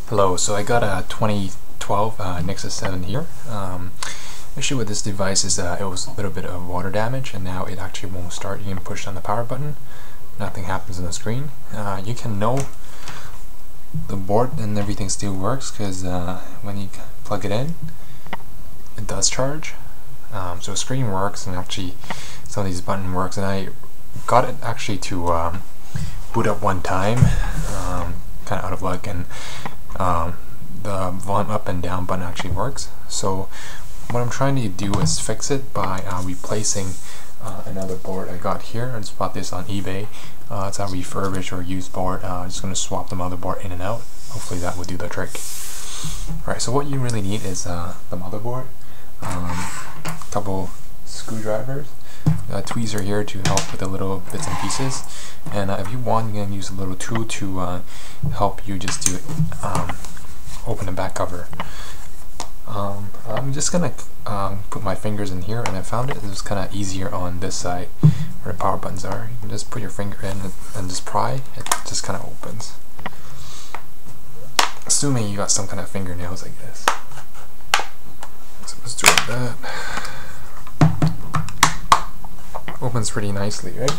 Hello, so I got a 2012 Nexus 7 here. Issue with this device is it was a little bit of water damage, and now it actually won't start. You can push on the power button, nothing happens on the screen. You can know the board and everything still works because when you plug it in, it does charge. So the screen works, and actually some of these buttons works, and I got it actually to boot up one time, kind of out of luck, and the volume up and down button actually works. So what I'm trying to do is fix it by replacing another board I got here. I just bought this on eBay. It's a refurbished or used board. I'm just going to swap the motherboard in and out. Hopefully that will do the trick. Alright, so what you really need is the motherboard, a couple screwdrivers, a tweezer here to help with the little bits and pieces, and if you want, you can use a little tool to help you just do open the back cover. I'm just gonna put my fingers in here, and I found it was kind of easier on this side where the power buttons are. You can just put your finger in and just pry. It just kind of opens. Assuming you got some kind of fingernails, I guess. So let's do that. Opens pretty nicely, right?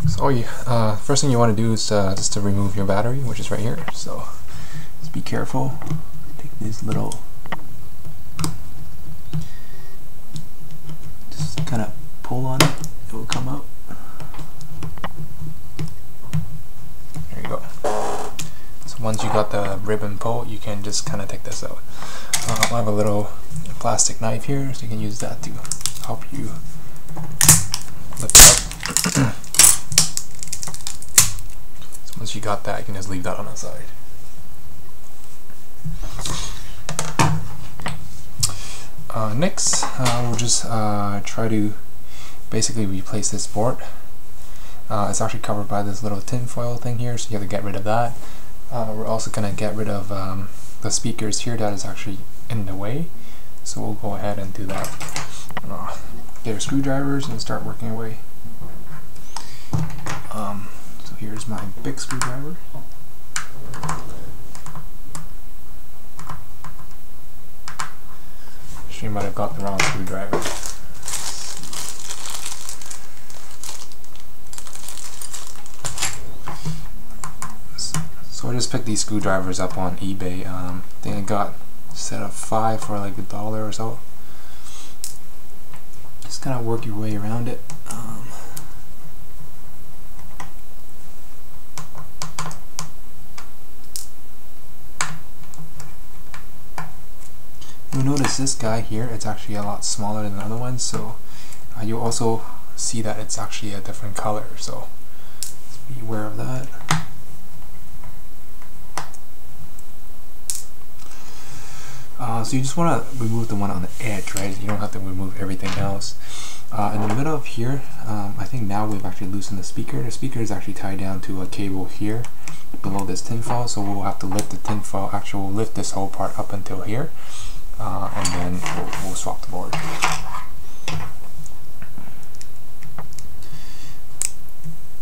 So first thing you want to do is just to remove your battery, which is right here. So just be careful. Take this little, just kind of pull on it. It will come out. There you go. So once you got the ribbon pull, you can just kind of take this out. I have a little plastic knife here, so you can use that to help you lift it up. So once you got that, you can just leave that on the side. Next, we'll just try to basically replace this board. It's actually covered by this little tin foil thing here, so you have to get rid of that. We're also going to get rid of the speakers here that is actually in the way, so we'll go ahead and do that. Get your screwdrivers and start working away. So here's my big screwdriver. She might have got the wrong screwdriver. So I just picked these screwdrivers up on eBay. I think I got a set of 5 for like $1 or so. Just kind of work your way around it. You'll notice this guy here, it's actually a lot smaller than the other ones, so you'll also see that it's actually a different color, so just be aware of that. So you just want to remove the one on the edge, right? You don't have to remove everything else. In the middle of here, I think now we've actually loosened the speaker. The speaker is actually tied down to a cable here below this tinfoil, so we'll have to lift the tinfoil. Actually, we'll lift this whole part up until here, and then we'll swap the board.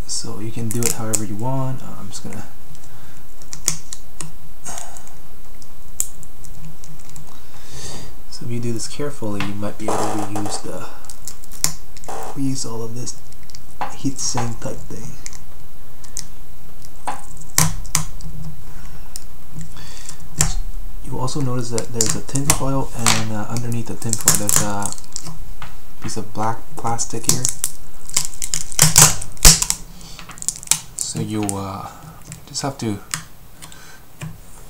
So you can do it however you want. I'm just gonna. So if you do this carefully, you might be able to use all of this heat sink type thing. You also notice that there's a tin foil, and underneath the tin foil there's a piece of black plastic here. So you just have to,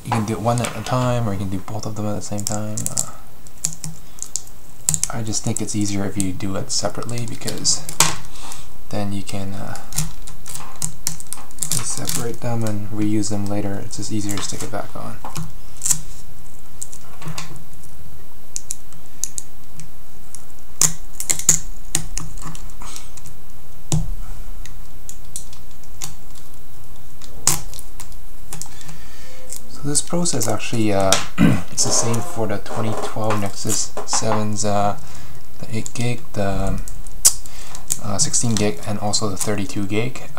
you can do it one at a time, or you can do both of them at the same time. I just think it's easier if you do it separately, because then you can separate them and reuse them later. It's just easier to stick it back on. So this process actually it's the same for the 2012 Nexus 7's the 8 gig, the 16 gig, and also the 32 gig.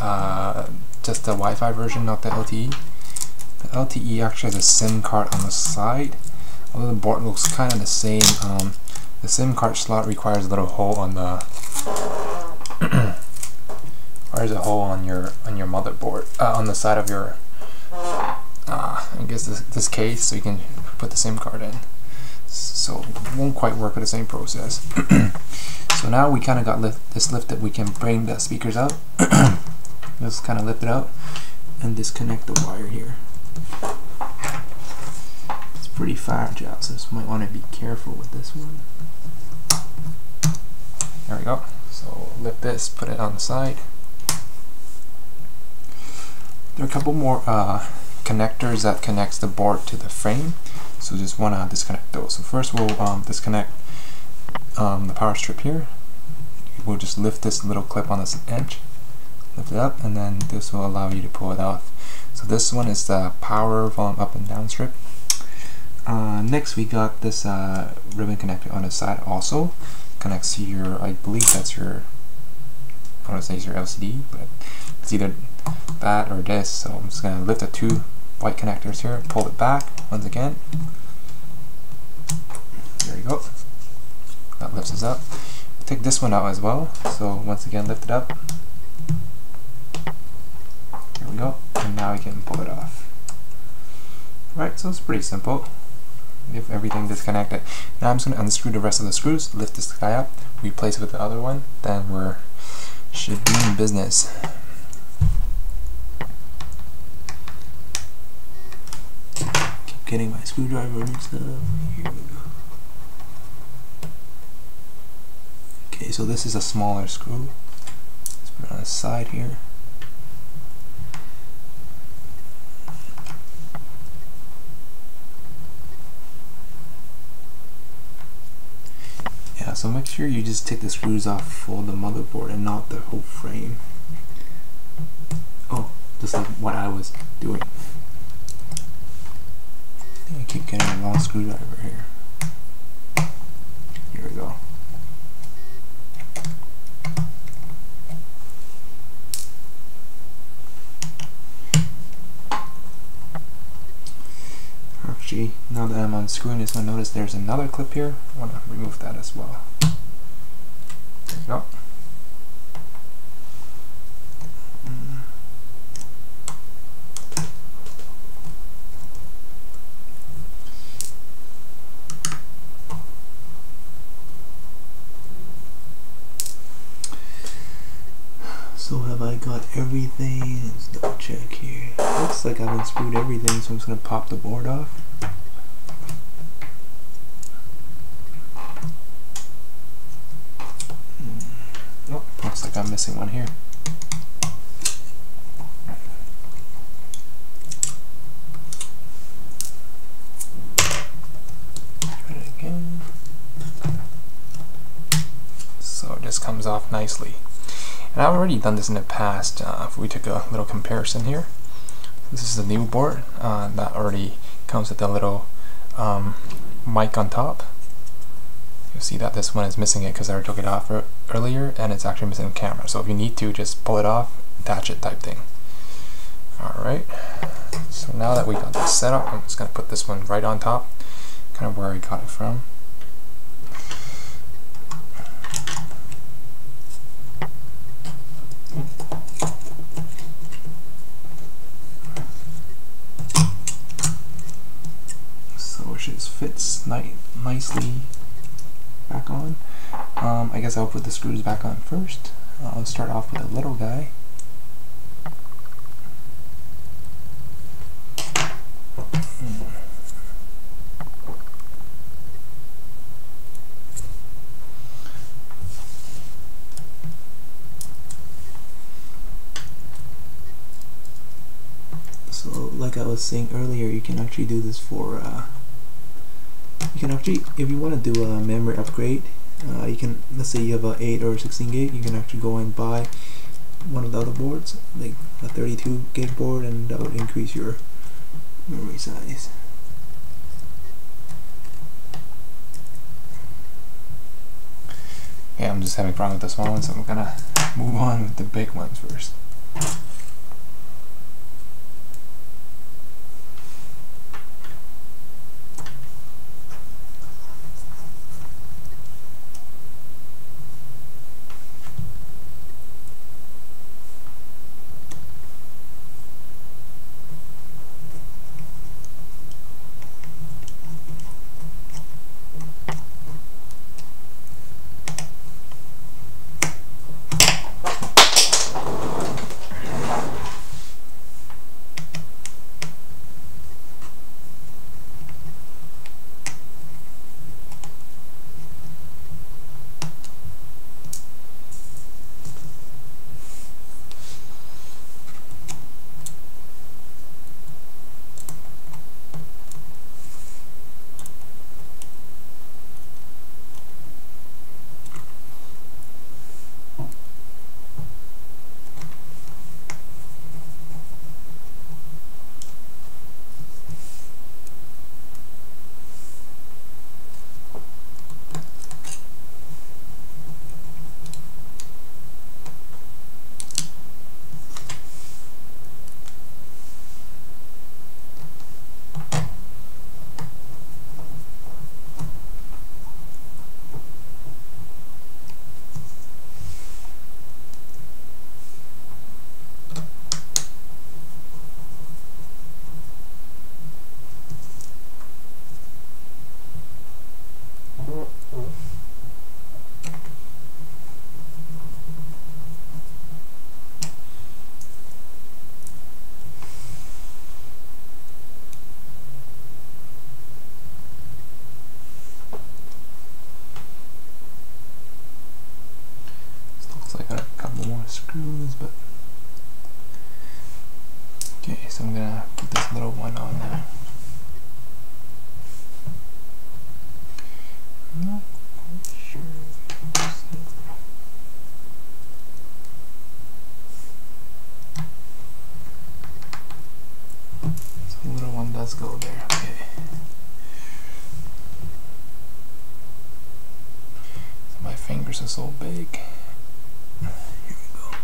just the Wi-Fi version, not the LTE. The LTE actually has a SIM card on the side. Although the board looks kind of the same, the SIM card slot requires a little hole on the requires a hole on your motherboard, on the side of your I guess this case, so you can put the SIM card in. So it won't quite work with the same process. So now we kind of got this lifted. We can bring the speakers out. Just kind of lift it out and disconnect the wire here. It's pretty fragile, so you might want to be careful with this one. There we go. So lift this, put it on the side. There are a couple more connectors that connects the board to the frame, so just want to disconnect those. So first we'll disconnect the power strip here. We'll just lift this little clip on this edge, lift it up, and then this will allow you to pull it off. So this one is the power volume up and down strip. Next we got this ribbon connector on the side, also connects to your, I believe that's your, I want to say it's your LCD, but it's either that or this. So I'm just going to lift the two white connectors here, pull it back once again. There you go. That lifts us up. Take this one out as well. So once again, lift it up. There we go. And now we can pull it off. Right, so it's pretty simple. If everything disconnected. Now I'm just going to unscrew the rest of the screws, lift this guy up, replace it with the other one, then we're should be in business. Keep getting my screwdriver and stuff. Here we go. Okay, so this is a smaller screw. Let's put it on the side here. Yeah, so make sure you just take the screws off for the motherboard and not the whole frame. Oh, just like what I was doing. I keep getting the wrong screwdriver here. Here we go. Actually, now that I'm unscrewing this one, notice there's another clip here. I want to remove that as well. There you go. So have I got everything? Let's double check here. Looks like I've unscrewed everything, so I'm just going to pop the board off. Oh, looks like I'm missing one here. Try it again. So it just comes off nicely. And I've already done this in the past. If we took a little comparison here, this is the new board that already comes with a little mic on top. You'll see that this one is missing it because I took it off earlier, and it's actually missing the camera. So if you need to, just pull it off, attach it type thing. Alright, so now that we got this set up, I'm just going to put this one right on top, kind of where I got it from. So it just fits nicely back on. I guess I'll put the screws back on first. I'll start off with a little guy. So like I was saying earlier, you can actually do this for you can actually, if you want to do a memory upgrade, you can, let's say you have a 8 or 16 gig, you can actually go and buy one of the other boards, like a 32 gig board, and that would increase your memory size. Yeah, I'm just having a problem with the small ones, so I'm gonna move on with the big ones first. Okay, so I'm gonna put this little one on now. I'm not quite sure. So the little one does go there. Okay. So my fingers are so big. Here we go.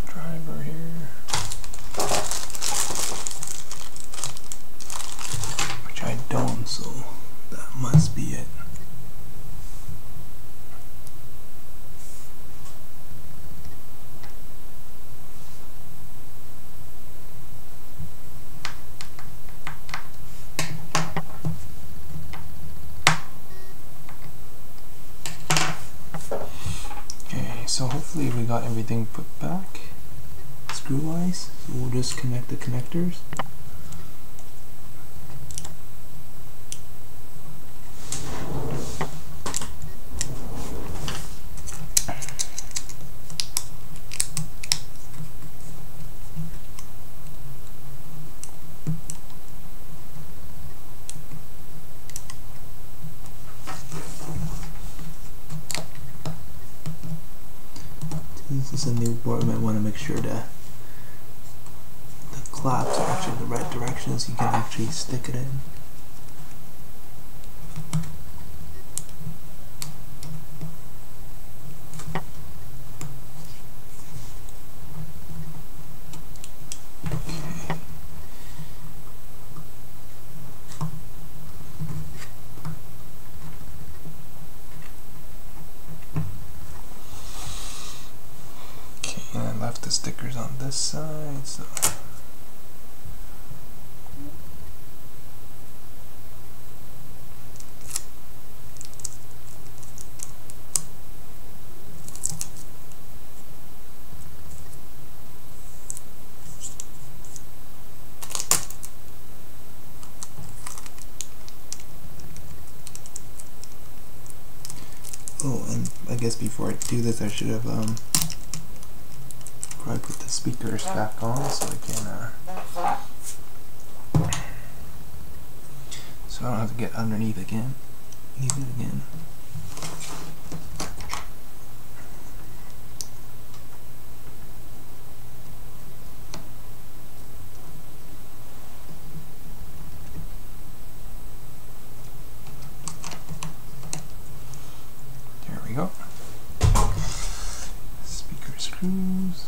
Driver here, which I don't, so that must be it. Okay, so hopefully we got everything put back screw-wise, so we'll just connect the connectors. Since this is a new board, I might want to make sure that the claps are actually in the right direction so you can actually stick it in. And I left the stickers on this side, so oh, and I guess before I do this I should have probably put the speakers back on so I can so I don't have to get underneath again. There we go. Speaker screws.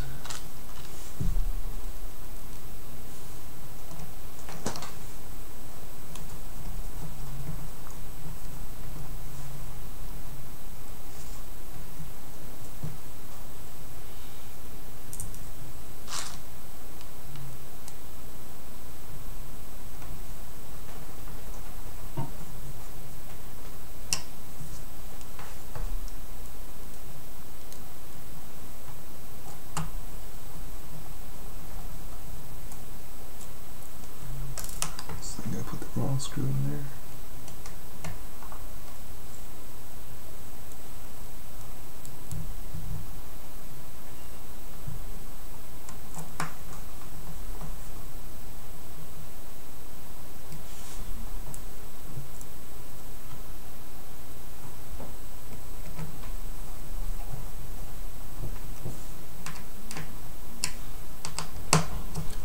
Wrong screw in there.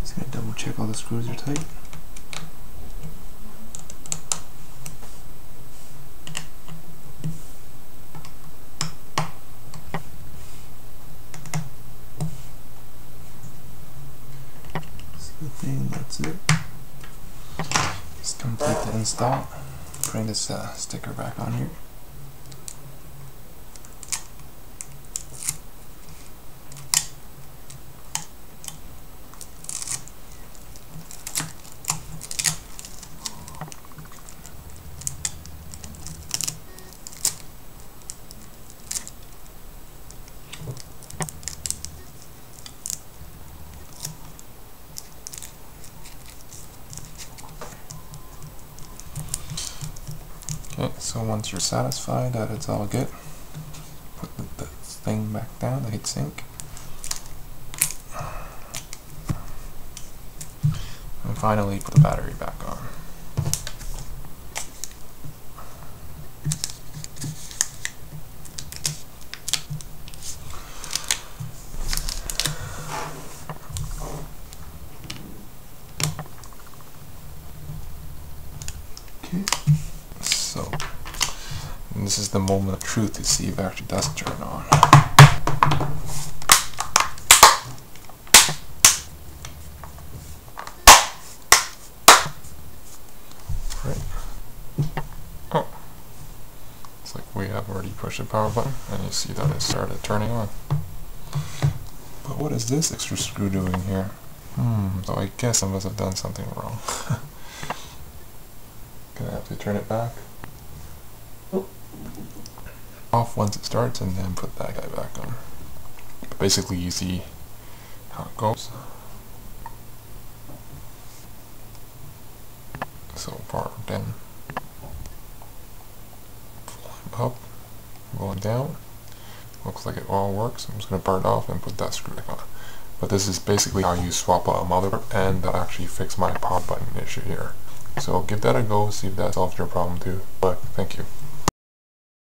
Just gonna double check all the screws are tight. That's it. Just complete the install. Bring this sticker back on here. So once you're satisfied that it's all good, put the thing back down, the heatsink. And finally put the battery back on. Okay, so this is the moment of truth to see if it actually does turn on. Oh, it's like we have already pushed the power button and you see that it started turning on. But what is this extra screw doing here? So I guess I must have done something wrong. Gonna have to turn it back. Off once it starts and then put that guy back on. But basically you see how it goes. So far down. Up, going down. Looks like it all works. I'm just going to burn it off and put that screw back on. But this is basically how you swap out a motherboard, and that actually fixed my power button issue here. So give that a go, see if that solves your problem too. But thank you.